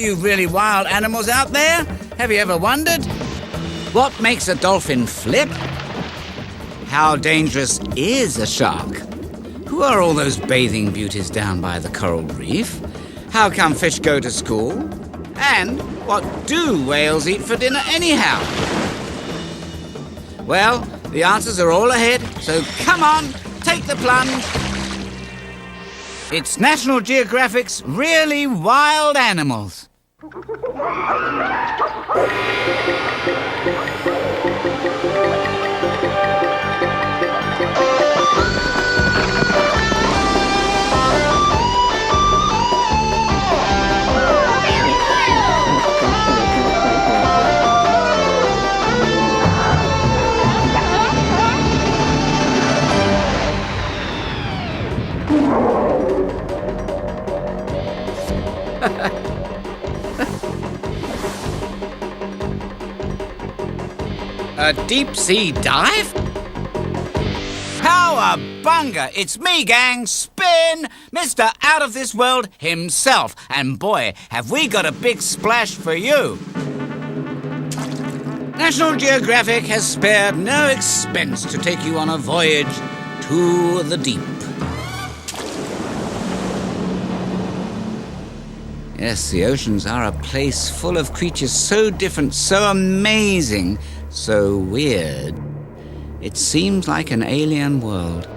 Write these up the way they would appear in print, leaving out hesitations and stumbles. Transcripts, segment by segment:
you really wild animals out there, have you ever wondered? What makes a dolphin flip? How dangerous is a shark? Who are all those bathing beauties down by the coral reef? How come fish go to school? And what do whales eat for dinner anyhow? Well, the answers are all ahead, so come on, take the plunge. It's National Geographic's Really Wild Animals. A deep-sea dive? Cowabunga! It's me, gang! Spin! Mr. Out-of-This-World himself. And boy, have we got a big splash for you. National Geographic has spared no expense to take you on a voyage to the deep. Yes, the oceans are a place full of creatures so different, so amazing, so weird. It seems like an alien world.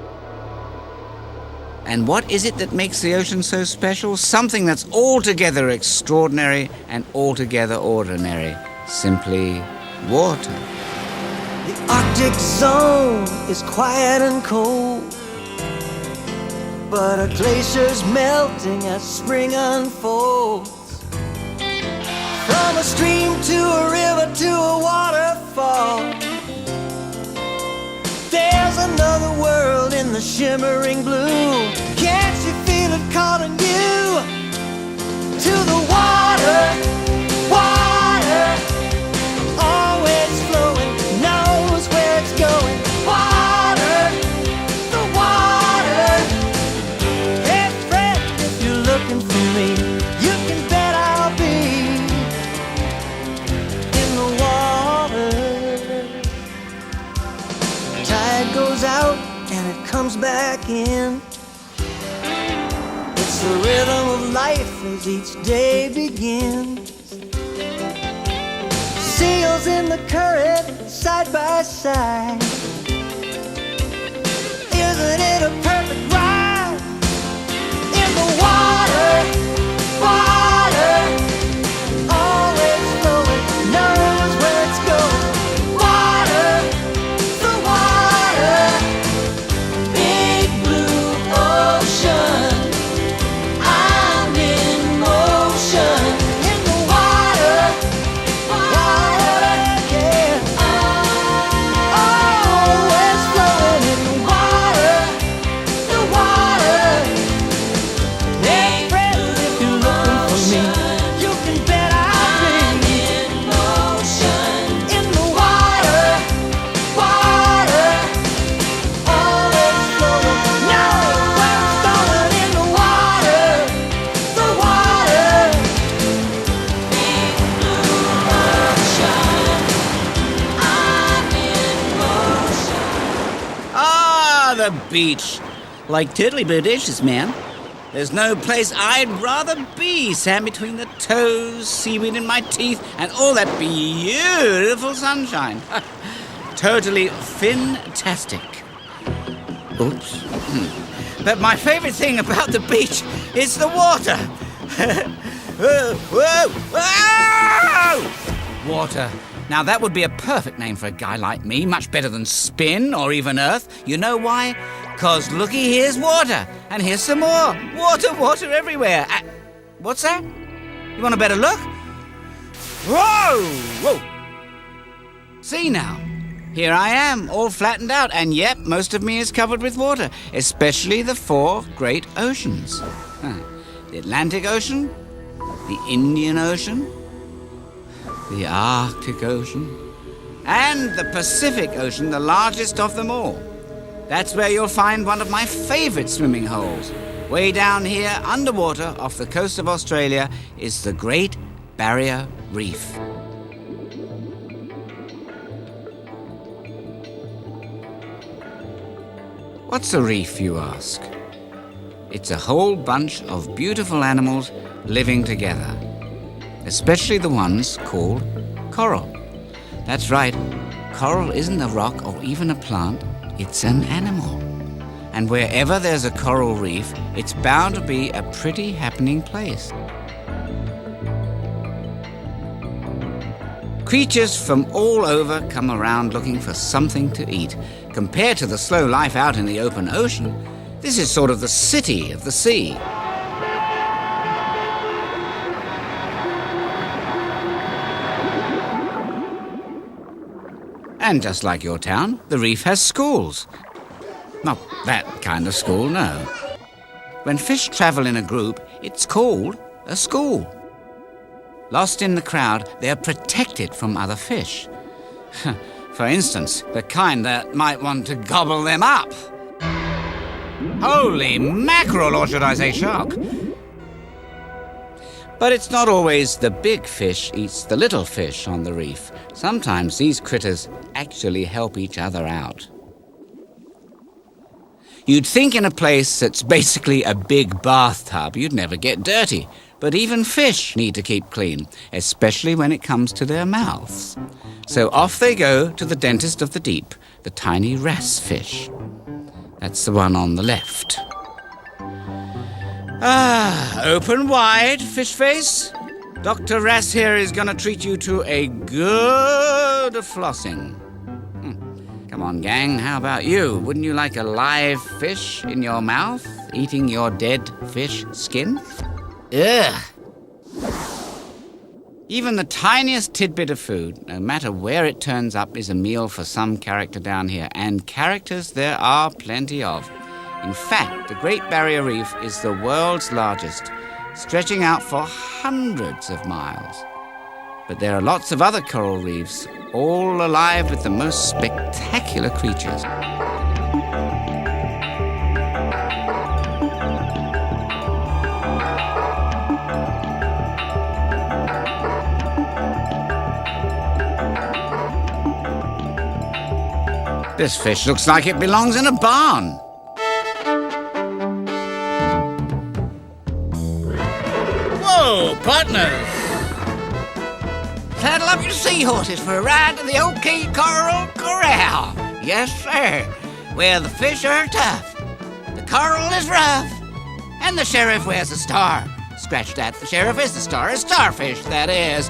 And what is it that makes the ocean so special? Something that's altogether extraordinary and altogether ordinary. Simply water. The Arctic zone is quiet and cold, but a glacier's melting as spring unfolds. From a stream to a river to a waterfall, there's another world in the shimmering blue. Can't you feel it calling you to the water? Water, always flowing, knows where it's going. Water, the water. Hey friend, if you're looking for me, you can bet I'll be in the water. Tide goes out and it comes back in. It's the rhythm of life as each day begins. Seals in the current, side by side. Isn't it a perfect ride? In the water, water, always flowing, knows where it's going. Water, the water, big blue ocean. I'm in motion in the water, water, yeah. Always flowing in the water, the water. Hey friends, if you're looking for me, you can bet I'll be in motion in the water, water. Always flowing, know where it's going in the water, the water. Big blue ocean, I'm in motion. Ah, the beach. Like totally British, man. There's no place I'd rather be. Sand between the toes, seaweed in my teeth, and all that beautiful sunshine. Totally fantastic. Oops. But my favorite thing about the beach is the water. Whoa, whoa, whoa! Water. Now that would be a perfect name for a guy like me, much better than Spin or even Earth. You know why? 'Cause looky, here's water, and here's some more. Water, water everywhere. What's that? You want a better look? Whoa! Whoa! See now, here I am, all flattened out, and yep, most of me is covered with water, especially the four great oceans. The Atlantic Ocean, the Indian Ocean, the Arctic Ocean, and the Pacific Ocean, the largest of them all. That's where you'll find one of my favorite swimming holes. Way down here, underwater, off the coast of Australia, is the Great Barrier Reef. What's a reef, you ask? It's a whole bunch of beautiful animals living together, especially the ones called coral. That's right, coral isn't a rock or even a plant, it's an animal. And wherever there's a coral reef, it's bound to be a pretty happening place. Creatures from all over come around looking for something to eat. Compared to the slow life out in the open ocean, this is sort of the city of the sea. And just like your town, the reef has schools. Not that kind of school, no. When fish travel in a group, it's called a school. Lost in the crowd, they're protected from other fish. For instance, the kind that might want to gobble them up. Holy mackerel, or should I say shark? But it's not always the big fish eats the little fish on the reef. Sometimes these critters actually help each other out. You'd think in a place that's basically a big bathtub, you'd never get dirty. But even fish need to keep clean, especially when it comes to their mouths. So off they go to the dentist of the deep, the tiny wrasse fish. That's the one on the left. Open wide, fish face. Dr. Wrasse here is going to treat you to a good flossing. Come on, gang, how about you? Wouldn't you like a live fish in your mouth, eating your dead fish skin? Ugh. Even the tiniest tidbit of food, no matter where it turns up, is a meal for some character down here. And characters there are plenty of. In fact, the Great Barrier Reef is the world's largest, stretching out for hundreds of miles. But there are lots of other coral reefs, all alive with the most spectacular creatures. This fish looks like it belongs in a barn. Whoa, partners! Saddle up your seahorses for a ride to the OK Coral Corral. Yes, sir. Where the fish are tough, the coral is rough, and the sheriff wears a star. Scratch that, the sheriff is the star, a starfish, that is.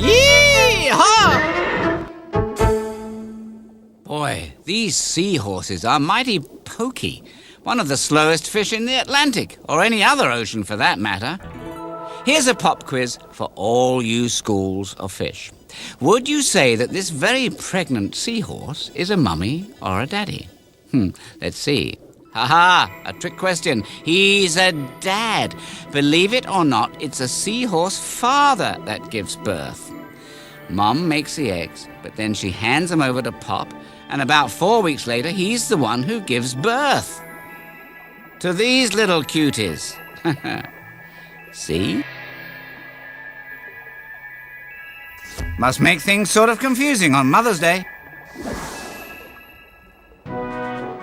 Yee-haw! Boy, these seahorses are mighty pokey. One of the slowest fish in the Atlantic, or any other ocean for that matter. Here's a pop quiz for all you schools of fish. Would you say that this very pregnant seahorse is a mummy or a daddy? Let's see. Ha-ha, a trick question. He's a dad. Believe it or not, it's a seahorse father that gives birth. Mom makes the eggs, but then she hands them over to Pop, and about 4 weeks later, he's the one who gives birth to these little cuties. See? Must make things sort of confusing on Mother's Day.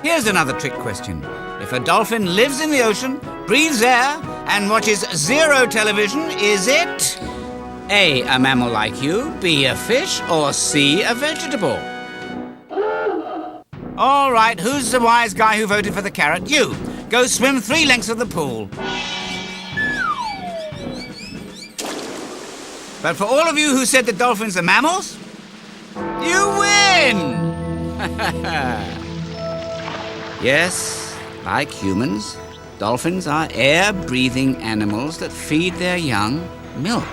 Here's another trick question. If a dolphin lives in the ocean, breathes air, and watches zero television, is it A, a mammal like you, B, a fish, or C, a vegetable? All right, who's the wise guy who voted for the carrot? You. Go swim 3 lengths of the pool. But for all of you who said the dolphins are mammals, you win! Yes, like humans, dolphins are air-breathing animals that feed their young milk.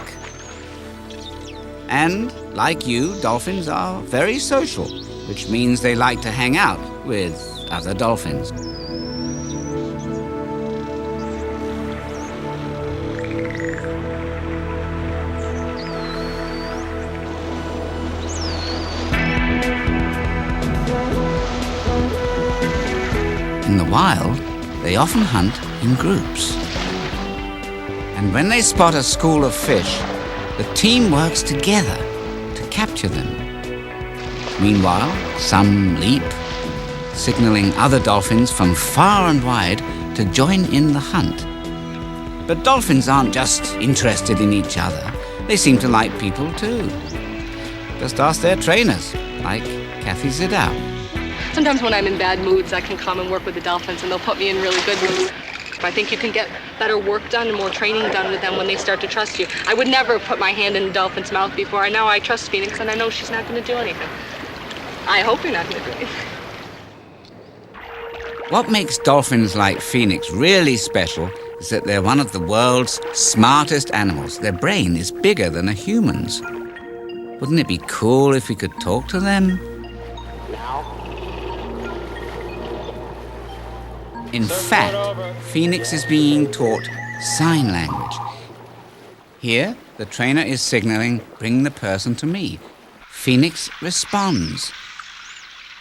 And, like you, dolphins are very social, which means they like to hang out with other dolphins. In the wild, they often hunt in groups. And And when they spot a school of fish, the team works together to capture them. Meanwhile, some leap, signaling other dolphins from far and wide to join in the hunt. But dolphins aren't just interested in each other. They seem to like people too. Just ask their trainers, like Kathy Zidao. Sometimes when I'm in bad moods, I can come and work with the dolphins, and they'll put me in really good moods. I think you can get better work done and more training done with them when they start to trust you. I would never put my hand in a dolphin's mouth before. Now I trust Phoenix, and I know she's not going to do anything. I hope you're not going to do anything. What makes dolphins like Phoenix really special is that they're one of the world's smartest animals. Their brain is bigger than a human's. Wouldn't it be cool if we could talk to them? In fact, Phoenix is being taught sign language. Here, the trainer is signaling, bring the person to me. Phoenix responds.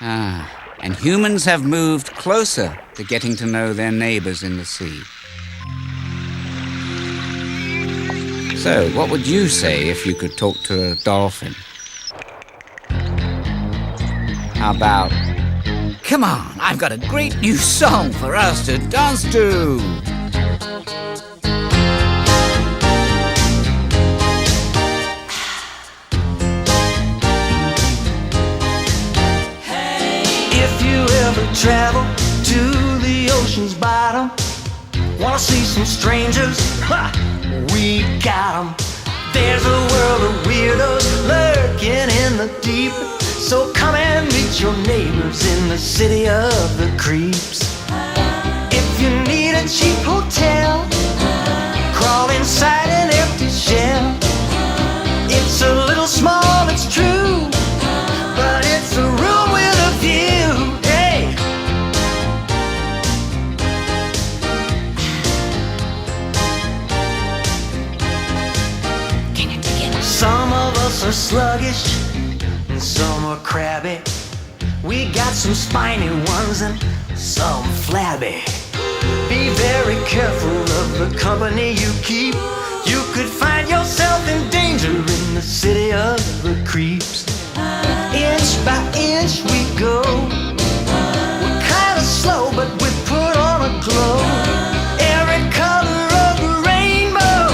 And humans have moved closer to getting to know their neighbors in the sea. So, what would you say if you could talk to a dolphin? How about, come on, I've got a great new song for us to dance to. If you ever travel to the ocean's bottom, wanna see some strangers? Ha! We got 'em. There's a world of weirdos lurking in the deep. So come and meet your neighbors in the city of the creeps. If you need a cheap hotel, crawl inside an empty shell. It's a little small, it's true, but it's a room with a view. Hey! Some of us are sluggish, and some are crabby. We got some spiny ones and some flabby. Be very careful of the company you keep. You could find yourself in danger in the city of the creeps. Inch by inch we go. We're kind of slow, but we put on a glow. Every color of the rainbow.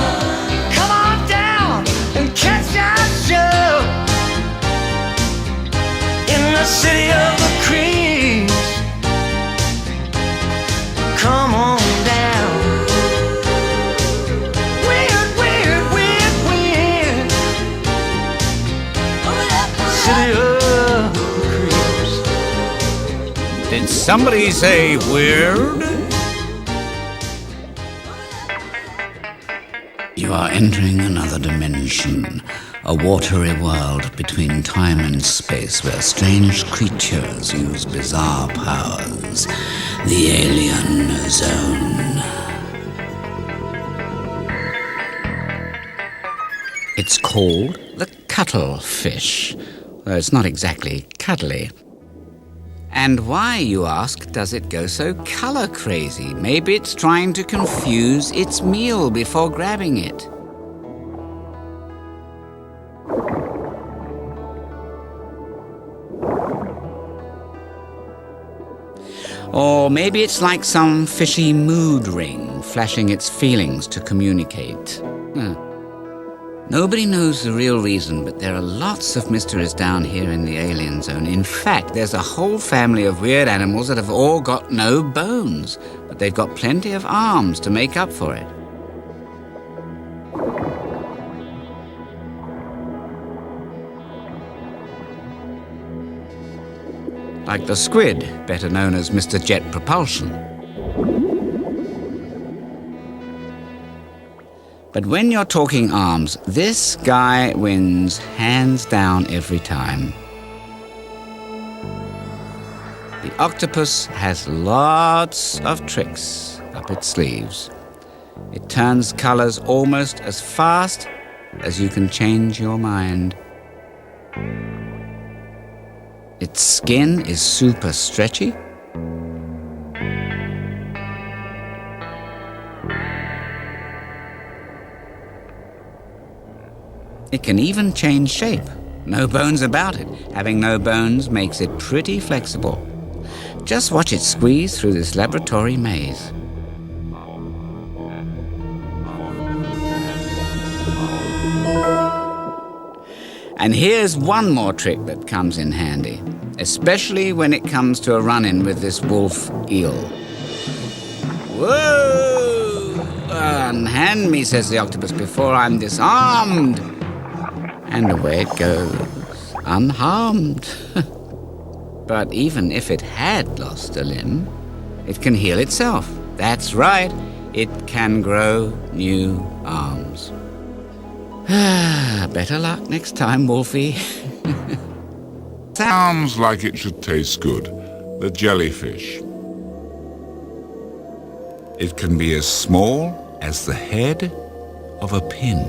Come on down and catch our show. In the city of the creeps. Come on down. Weird, weird, weird, weird. City of the creeps. Did somebody say weird? You are entering another dimension, a watery world between time and space where strange creatures use bizarre powers. The alien zone. It's called the cuttlefish, though it's not exactly cuddly. And why, you ask, does it go so color crazy? Maybe it's trying to confuse its meal before grabbing it. Or maybe it's like some fishy mood ring, flashing its feelings to communicate. Nobody knows the real reason, but there are lots of mysteries down here in the alien zone. In fact, there's a whole family of weird animals that have all got no bones, but they've got plenty of arms to make up for it. Like the squid, better known as Mr. Jet Propulsion. But when you're talking arms, this guy wins hands down every time. The octopus has lots of tricks up its sleeves. It turns colors almost as fast as you can change your mind. Its skin is super stretchy. It can even change shape. No bones about it. Having no bones makes it pretty flexible. Just watch it squeeze through this laboratory maze. And here's one more trick that comes in handy, especially when it comes to a run-in with this wolf eel. Whoa! Unhand me, says the octopus, before I'm disarmed. And away it goes, unharmed. But even if it had lost a limb, it can heal itself. That's right, it can grow new arms. Better luck next time, Wolfie. Sounds like it should taste good. The jellyfish. It can be as small as the head of a pin.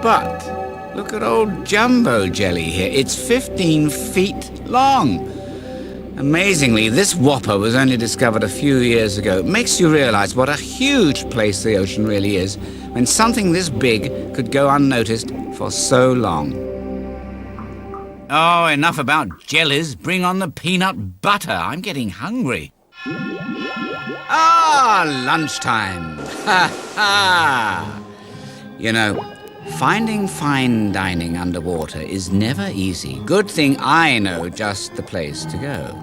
But look at old Jumbo Jelly here. It's 15 feet long. Amazingly, this whopper was only discovered a few years ago. It makes you realize what a huge place the ocean really is when something this big could go unnoticed for so long. Oh, enough about jellies. Bring on the peanut butter. I'm getting hungry. Ah, lunchtime. Ha ha! You know, finding fine dining underwater is never easy. Good thing I know just the place to go.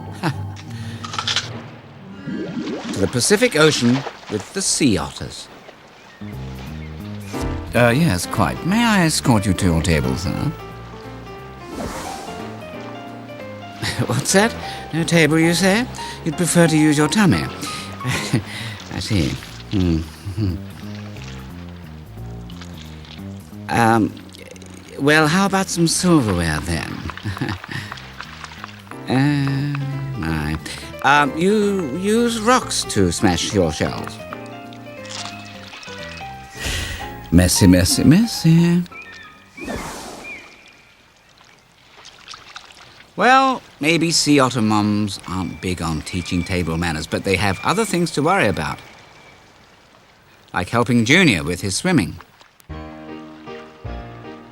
To the Pacific Ocean with the sea otters. Yes, quite. May I escort you to your table, sir? What's that? No table, you say? You'd prefer to use your tummy? I see. Well, how about some silverware, then? You use rocks to smash your shells. Messy, messy, messy. Well, maybe sea otter moms aren't big on teaching table manners, but they have other things to worry about. Like helping Junior with his swimming.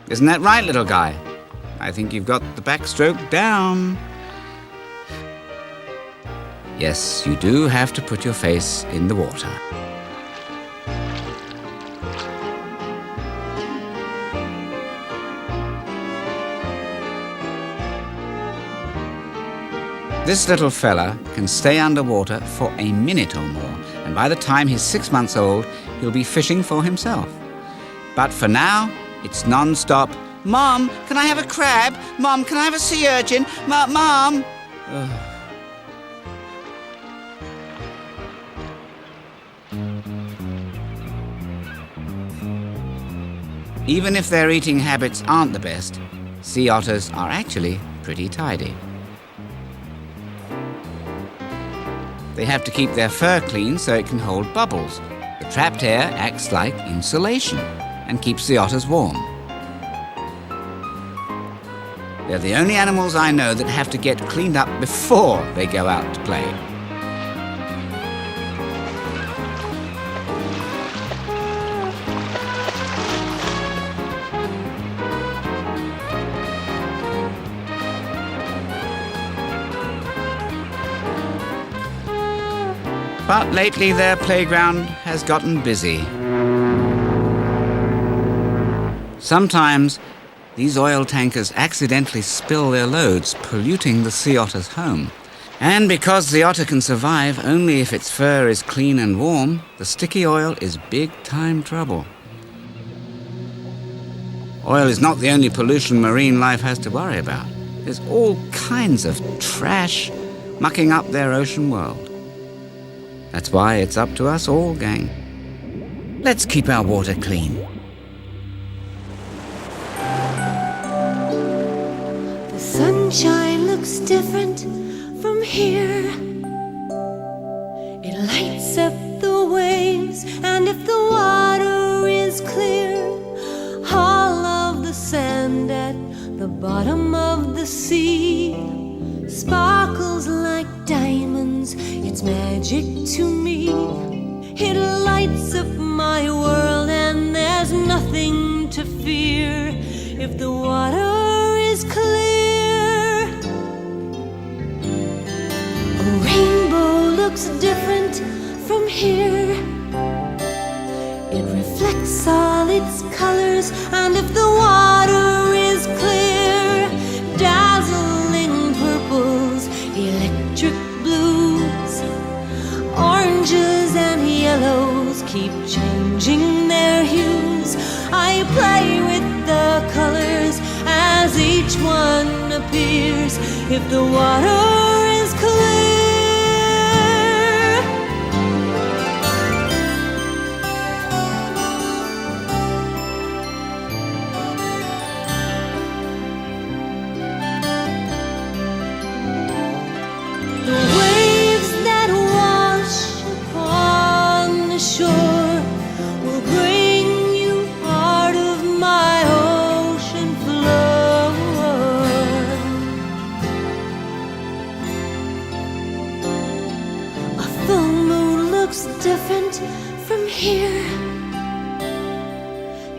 Isn't that right, little guy? I think you've got the backstroke down. Yes, you do have to put your face in the water. This little fella can stay underwater for a minute or more, and by the time he's 6 months old, he'll be fishing for himself. But for now, it's non-stop. Mom, can I have a crab? Mom, can I have a sea urchin? Mom! Ugh. Even if their eating habits aren't the best, sea otters are actually pretty tidy. They have to keep their fur clean so it can hold bubbles. The trapped air acts like insulation and keeps the otters warm. They're the only animals I know that have to get cleaned up before they go out to play. But lately their playground has gotten busy. Sometimes these oil tankers accidentally spill their loads, polluting the sea otter's home. And because the otter can survive only if its fur is clean and warm, the sticky oil is big-time trouble. Oil is not the only pollution marine life has to worry about. There's all kinds of trash mucking up their ocean world. That's why it's up to us all, gang. Let's keep our water clean. The sunshine looks different from here. It lights up the waves, and if the water is clear, all of the sand at the bottom of the sea sparkles like diamonds. It's magic to me. It lights up my world, and there's nothing to fear if the water is clear. A rainbow looks different from here. It reflects all its colors, and if the water is clear, dazzling purples, electric blues, oranges and yellows keep changing their hues. I play with the colors as each one appears if the water is clear. Different from here.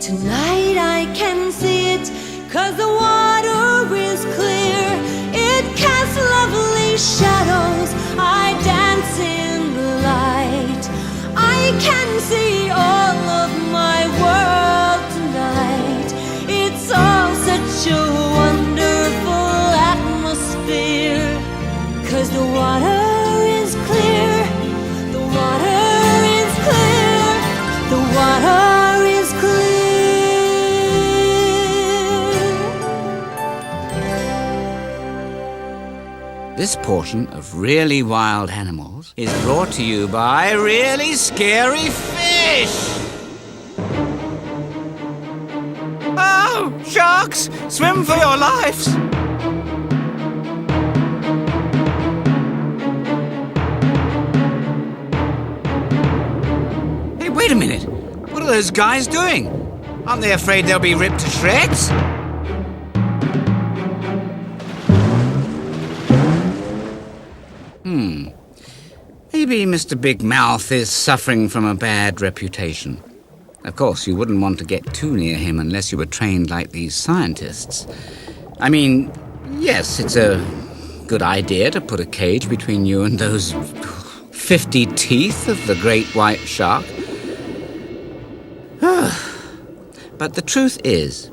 Tonight I can see it, 'cause the water is clear. It casts lovely shadows. I dance in the light. I can see all of my world tonight. It's all such a wonderful atmosphere, 'cause the water is clear. The water is clear. The water is clear. This portion of Really Wild Animals is brought to you by Really Scary Fish. Oh, sharks! Swim for your lives! Hey, wait a minute. What are those guys doing? Aren't they afraid they'll be ripped to shreds? Maybe Mr. Big Mouth is suffering from a bad reputation. Of course, you wouldn't want to get too near him unless you were trained like these scientists. I mean, yes, it's a good idea to put a cage between you and those 50 teeth of the great white shark. But the truth is,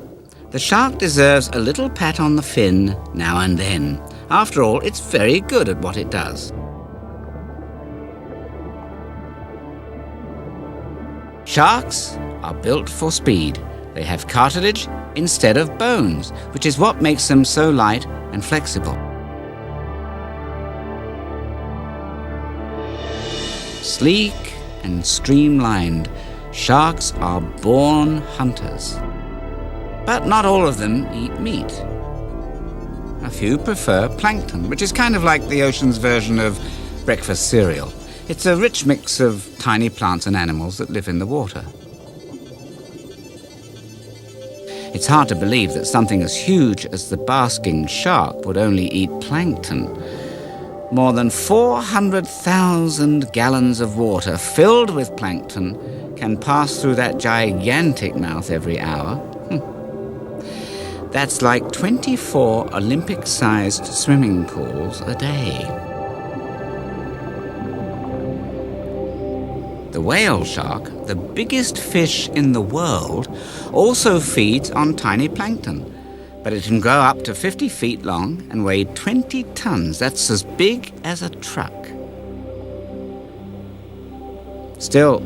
the shark deserves a little pat on the fin now and then. After all, it's very good at what it does. Sharks are built for speed. They have cartilage instead of bones, which is what makes them so light and flexible. Sleek and streamlined, sharks are born hunters. But not all of them eat meat. A few prefer plankton, which is kind of like the ocean's version of breakfast cereal. It's a rich mix of tiny plants and animals that live in the water. It's hard to believe that something as huge as the basking shark would only eat plankton. More than 400,000 gallons of water filled with plankton can pass through that gigantic mouth every hour. That's like 24 Olympic-sized swimming pools a day. The whale shark, the biggest fish in the world, also feeds on tiny plankton, but it can grow up to 50 feet long and weigh 20 tons. That's as big as a truck. Still,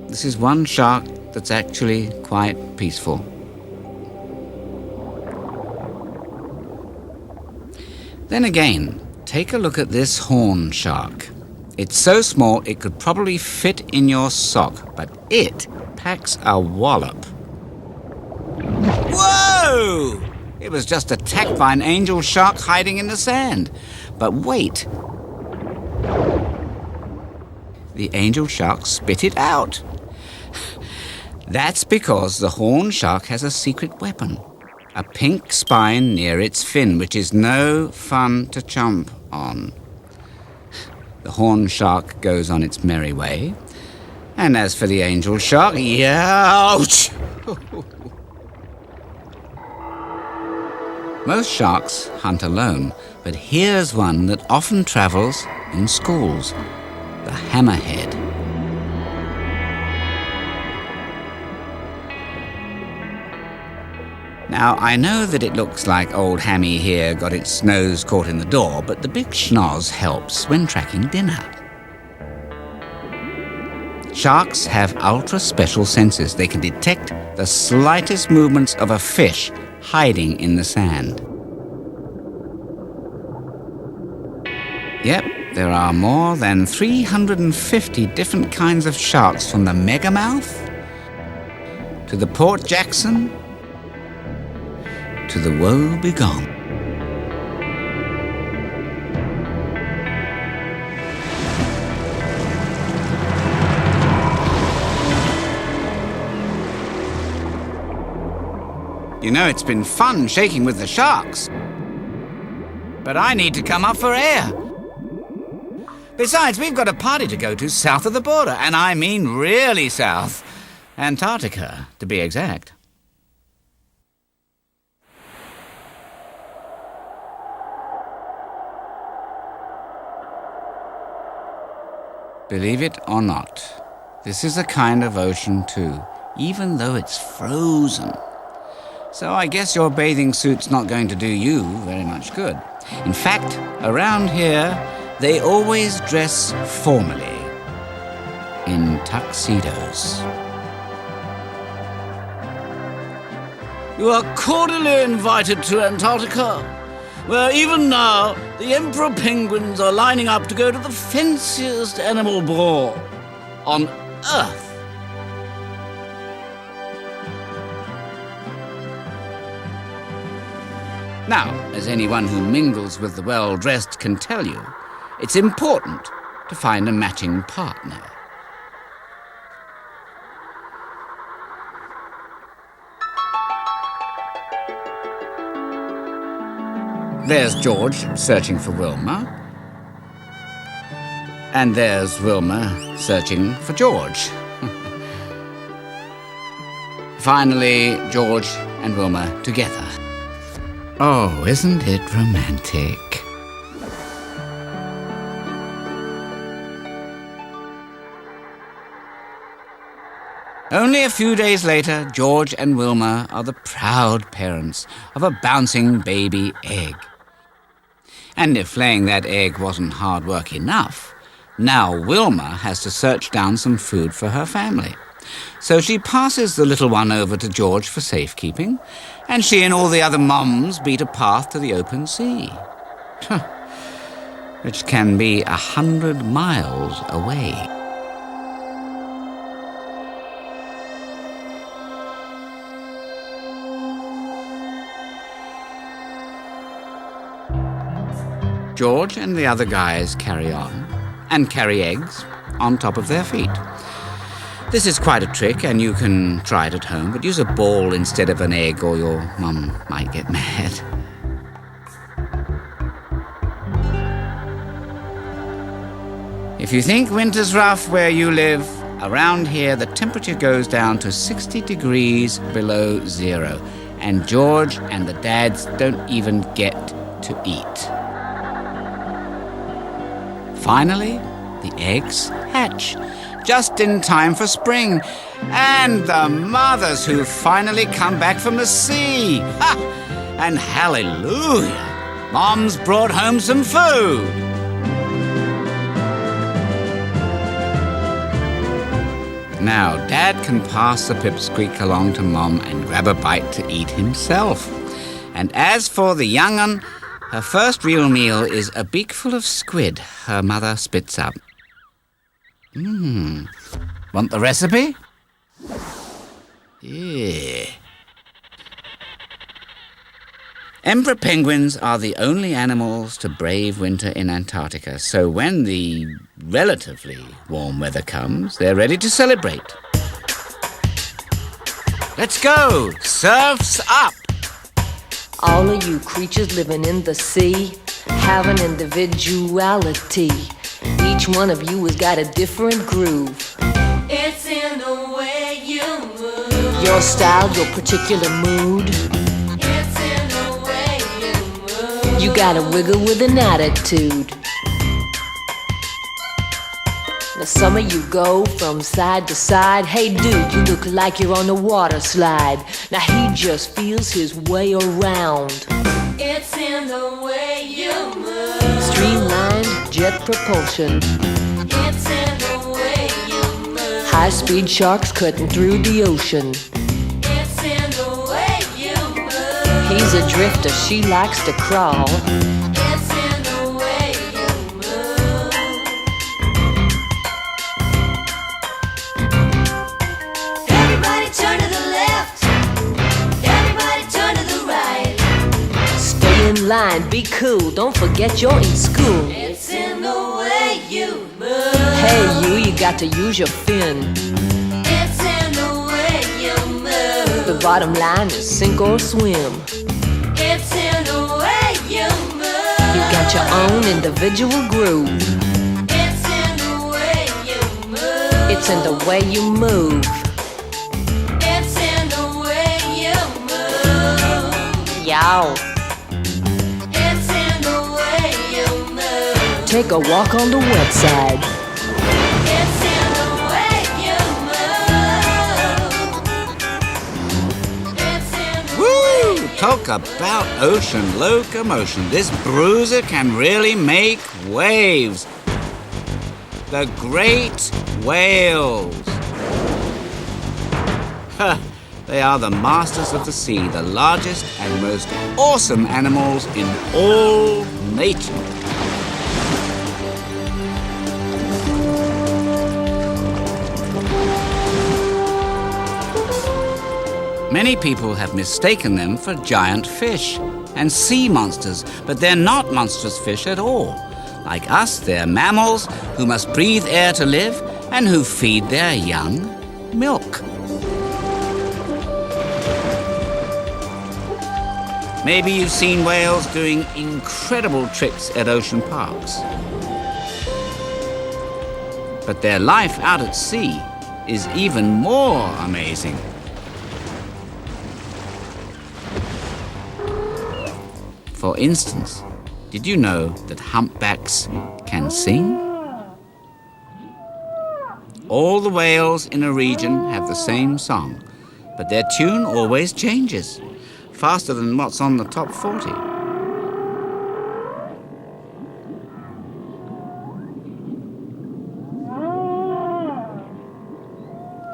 this is one shark that's actually quite peaceful. Then again, take a look at this horn shark. It's so small it could probably fit in your sock, but it packs a wallop. Whoa! It was just attacked by an angel shark hiding in the sand. But wait. The angel shark spit it out. That's because the horn shark has a secret weapon. A pink spine near its fin, which is no fun to chomp. on. The horn shark goes on its merry way. And as for the angel shark, ouch! Most sharks hunt alone, but here's one that often travels in schools, the hammerhead. Now, I know that it looks like old Hammy here got its nose caught in the door, but the big schnoz helps when tracking dinner. Sharks have ultra-special senses. They can detect the slightest movements of a fish hiding in the sand. Yep, there are more than 350 different kinds of sharks, from the megamouth to the Port Jackson to the woe-begone. You know, it's been fun shaking with the sharks. But I need to come up for air. Besides, we've got a party to go to south of the border, and I mean really south. Antarctica, to be exact. Believe it or not, this is a kind of ocean too, even though it's frozen. So I guess your bathing suit's not going to do you very much good. In fact, around here, they always dress formally in tuxedos. You are cordially invited to Antarctica, where even now the emperor penguins are lining up to go to the fanciest animal ball on Earth. Now, as anyone who mingles with the well-dressed can tell you, it's important to find a matching partner. There's George searching for Wilma. And there's Wilma searching for George. Finally, George and Wilma together. Oh, isn't it romantic? Only a few days later, George and Wilma are the proud parents of a bouncing baby egg. And if laying that egg wasn't hard work enough, now Wilma has to search down some food for her family. So she passes the little one over to George for safekeeping, and she and all the other moms beat a path to the open sea, which can be 100 miles away. George and the other guys carry on, and carry eggs on top of their feet. This is quite a trick, and you can try it at home, but use a ball instead of an egg or your mum might get mad. If you think winter's rough where you live, around here the temperature goes down to 60 degrees below zero, and George and the dads don't even get to eat. Finally, the eggs hatch, just in time for spring. And the mothers who finally come back from the sea. Ha! And hallelujah, Mom's brought home some food. Now, Dad can pass the pipsqueak along to Mom and grab a bite to eat himself. And as for the young un, her first real meal is a beakful of squid her mother spits up. Want the recipe? Yeah. Emperor penguins are the only animals to brave winter in Antarctica, so when the relatively warm weather comes, they're ready to celebrate. Let's go! Surf's up! All of you creatures living in the sea, have an individuality. Each one of you has got a different groove. It's in the way you move. Your style, your particular mood. It's in the way you move. You gotta wiggle with an attitude. Now some of you go from side to side. Hey dude, you look like you're on a water slide. Now he just feels his way around. It's in the way you move. Streamlined jet propulsion. It's in the way you move. High-speed sharks cutting through the ocean. It's in the way you move. He's a drifter, she likes to crawl. It's in the way you move. Everybody turn to the left. Everybody turn to the right. Stay in line, be cool, don't forget you're in school. It's in the way you move. Hey you got to use your fin. It's in the way you move. The bottom line is sink or swim. It's in the way you move. You got your own individual groove. It's in the way you move. It's in the way you move. It's in the way you move. Yow. It's in the way you move. Take a walk on the wet side. It's in the way you move. It's in the way Woo! Talk about ocean locomotion. This bruiser can really make waves. The great whales. Ha! They are the masters of the sea, the largest and most awesome animals in all nature. Many people have mistaken them for giant fish and sea monsters, but they're not monstrous fish at all. Like us, they're mammals who must breathe air to live and who feed their young milk. Maybe you've seen whales doing incredible tricks at ocean parks. But their life out at sea is even more amazing. For instance, did you know that humpbacks can sing? All the whales in a region have the same song, but their tune always changes, faster than what's on the top 40.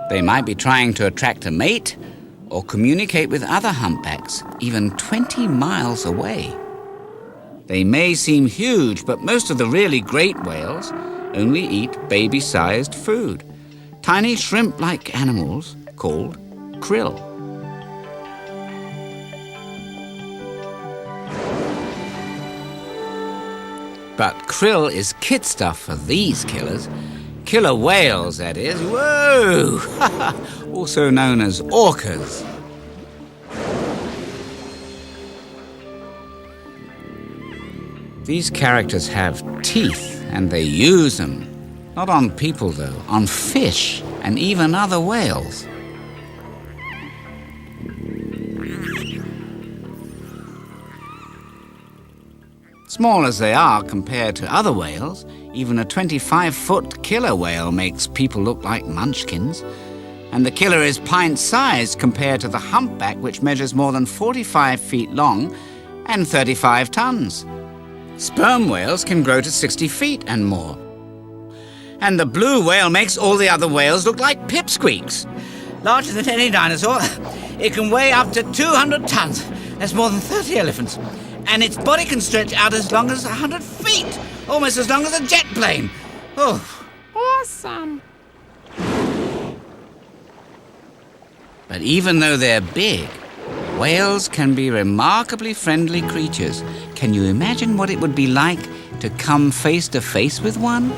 They might be trying to attract a mate or communicate with other humpbacks, even 20 miles away. They may seem huge, but most of the really great whales only eat baby-sized food, tiny shrimp-like animals called krill. But krill is kid stuff for these killers. Killer whales, that is. Whoa! Also known as orcas. These characters have teeth, and they use them. Not on people, though, on fish and even other whales. Small as they are compared to other whales, even a 25-foot killer whale makes people look like munchkins. And the killer is pint-sized compared to the humpback, which measures more than 45 feet long and 35 tons. Sperm whales can grow to 60 feet and more. And the blue whale makes all the other whales look like pipsqueaks. Larger than any dinosaur, it can weigh up to 200 tons. That's more than 30 elephants. And its body can stretch out as long as 100 feet, almost as long as a jet plane. Oh, awesome. But even though they're big, whales can be remarkably friendly creatures. Can you imagine what it would be like to come face to face with one?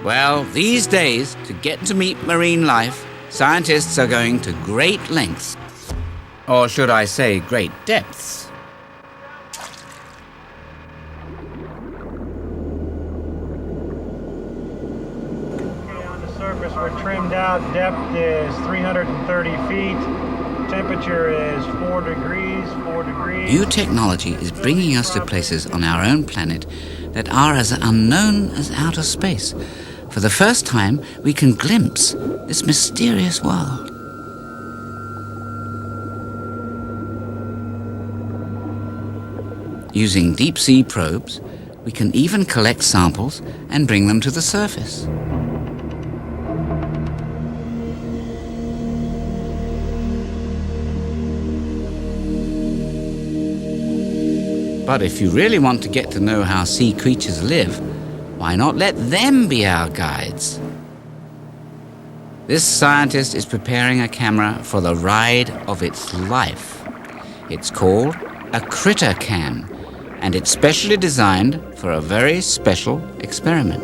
Well, these days, to get to meet marine life, Scientists are going to great lengths, or should I say great depths. On the surface, we're trimmed out. Depth is 330 feet. Temperature is 4 degrees. New technology is bringing us to places on our own planet that are as unknown as outer space. For the first time, we can glimpse this mysterious world. Using deep-sea probes, we can even collect samples and bring them to the surface. But if you really want to get to know how sea creatures live, why not let them be our guides? This scientist is preparing a camera for the ride of its life. It's called a critter cam, and it's specially designed for a very special experiment.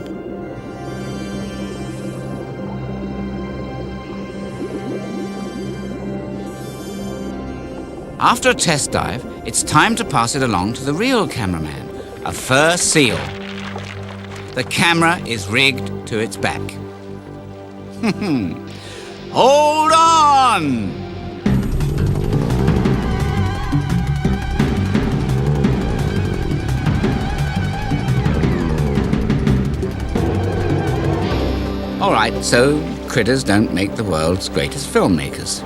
After a test dive, it's time to pass it along to the real cameraman, a fur seal. The camera is rigged to its back. Hold on! All right, so critters don't make the world's greatest filmmakers.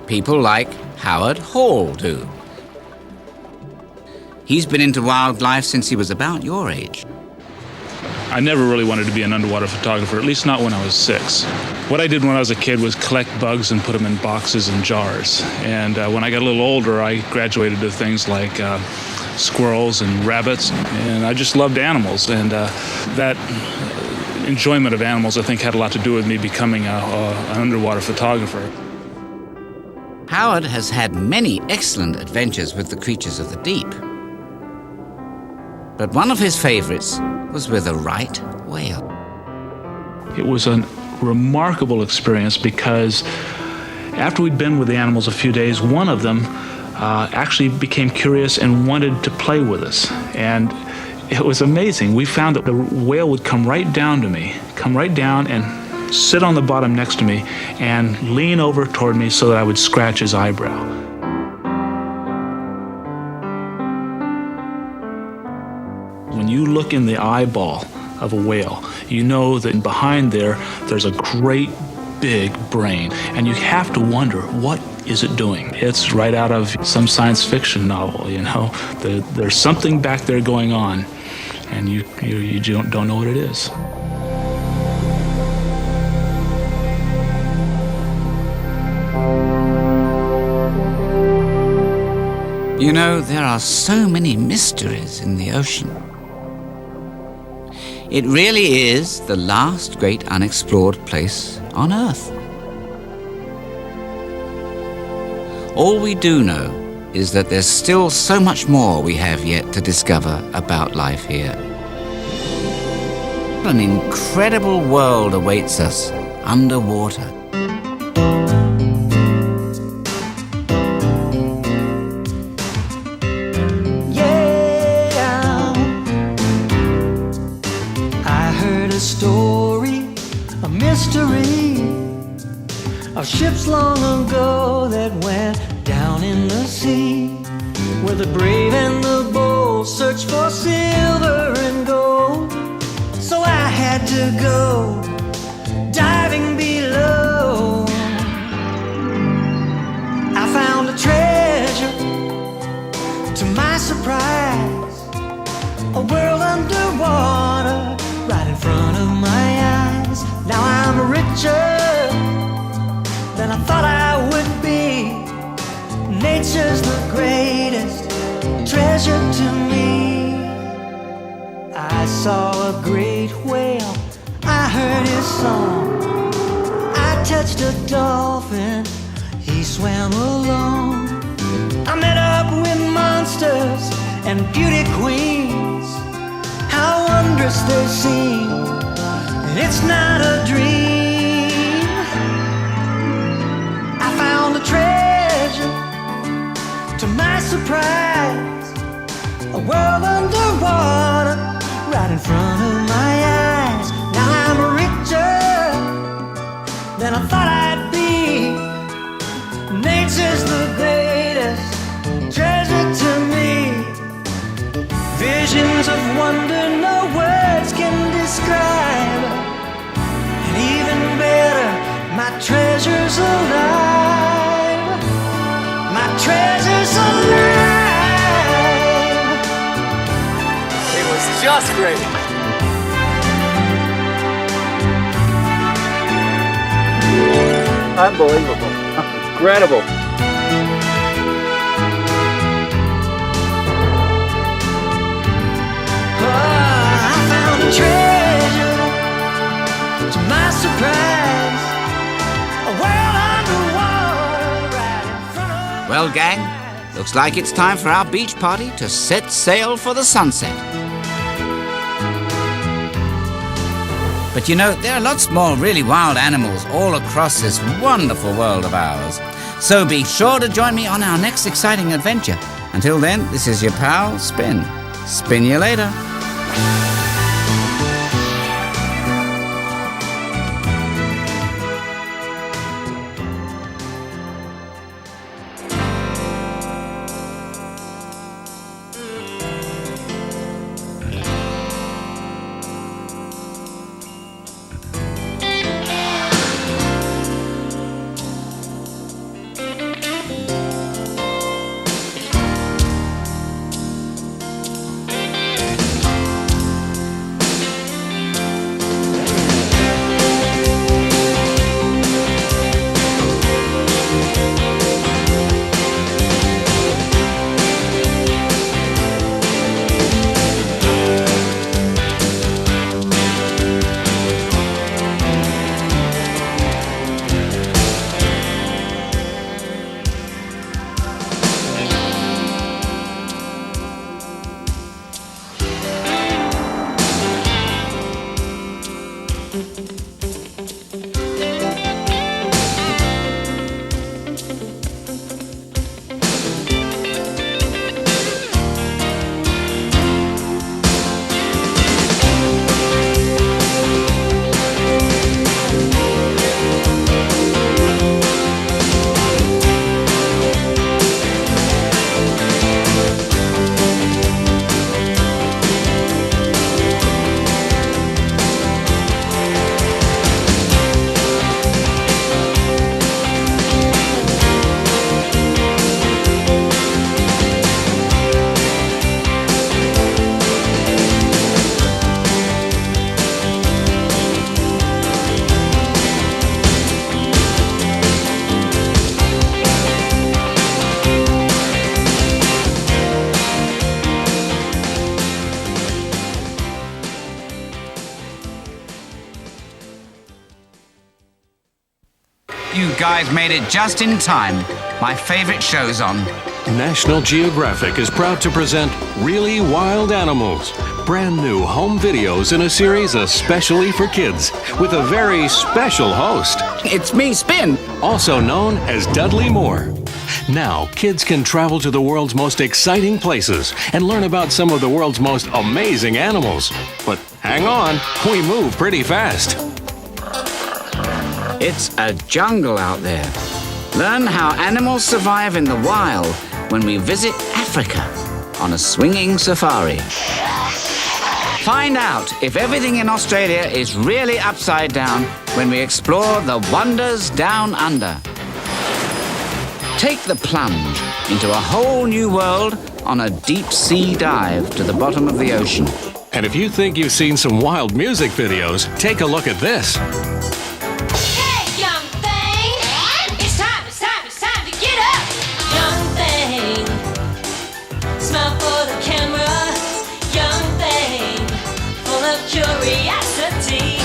People like Howard Hall do. He's been into wildlife since he was about your age. I never really wanted to be an underwater photographer, at least not when I was 6. What I did when I was a kid was collect bugs and put them in boxes and jars. And when I got a little older, I graduated to things like squirrels and rabbits, and I just loved animals. And that enjoyment of animals, I think, had a lot to do with me becoming an underwater photographer. Howard has had many excellent adventures with the creatures of the deep. But one of his favorites was with a right whale. It was a remarkable experience because after we'd been with the animals a few days, one of them actually became curious and wanted to play with us. And it was amazing. We found that the whale would come right down to me, and sit on the bottom next to me and lean over toward me so that I would scratch his eyebrow. When you look in the eyeball of a whale, you know that behind there's a great big brain, and you have to wonder, what is it doing? It's right out of some science fiction novel, you know. There's something back there going on, and you don't know what it is. You know, there are so many mysteries in the ocean. It really is the last great unexplored place on Earth. All we do know is that there's still so much more we have yet to discover about life here. An incredible world awaits us underwater. Of ships long ago that went down in the sea, where the brave and the bold search for silver and gold. So I had to go diving below. I found a treasure, to my surprise, a world underwater, right in front of my eyes. Now I'm richer than I thought I would be. Nature's the greatest treasure to me. I saw a great whale, I heard his song. I touched a dolphin, he swam along. I met up with monsters and beauty queens. How wondrous they seem It's not a dream. I found a treasure, to my surprise, a world underwater, right in front of my eyes. Now I'm richer than I thought I'd be. Nature's the greatest treasure to me. Visions of wonder no words can describe. And even better, my treasure's alive. My treasure's alive. It was just great. Unbelievable. Incredible. I found a treasure, to my surprise, a world underwater right in front of Well, gang, looks like it's time for our beach party to set sail for the sunset. But you know, there are lots more really wild animals all across this wonderful world of ours. So be sure to join me on our next exciting adventure. Until then, this is your pal, Spin. Spin you later. You guys made it just in time. My favorite show's on. National Geographic is proud to present Really Wild Animals, brand new home videos in a series especially for kids, with a very special host. It's me, Spin. Also known as Dudley Moore. Now, kids can travel to the world's most exciting places and learn about some of the world's most amazing animals. But hang on, we move pretty fast. It's a jungle out there. Learn how animals survive in the wild when we visit Africa on a swinging safari. Find out if everything in Australia is really upside down when we explore the wonders down under. Take the plunge into a whole new world on a deep sea dive to the bottom of the ocean. And if you think you've seen some wild music videos, take a look at this. Hey, young thing! It's time to get up! Young thing, smile for the camera. Young thing, full of curiosity.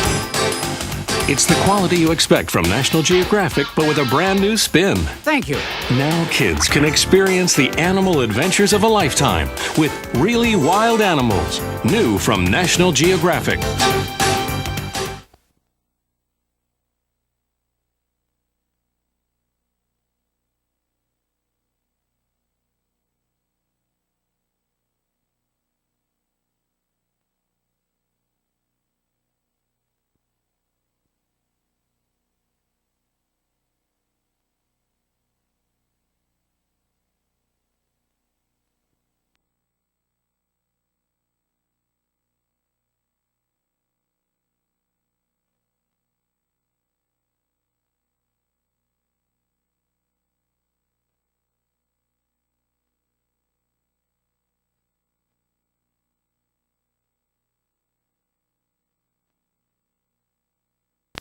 It's the quality you expect from National Geographic, but with a brand new spin. Thank you. Now kids can experience the animal adventures of a lifetime with Really Wild Animals, new from National Geographic.